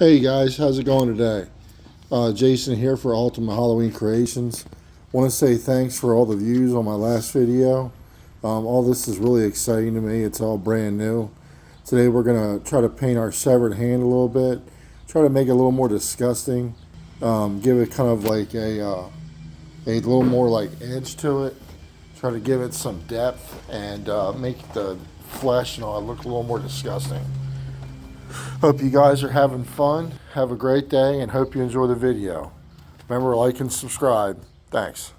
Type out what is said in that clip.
Hey guys, how's it going today? Jason here for Ultimate Halloween Creations. Want to say thanks for all the views on my last video. All this is really exciting to me. It's all brand new. Today we're going to try to paint our severed hand a little bit. Try to make it a little more disgusting. Give it kind of like a little more like edge to it. Try to give it some depth and make the flesh and all look a little more disgusting. Hope you guys are having fun. Have a great day and hope you enjoy the video. Remember, like and subscribe. Thanks.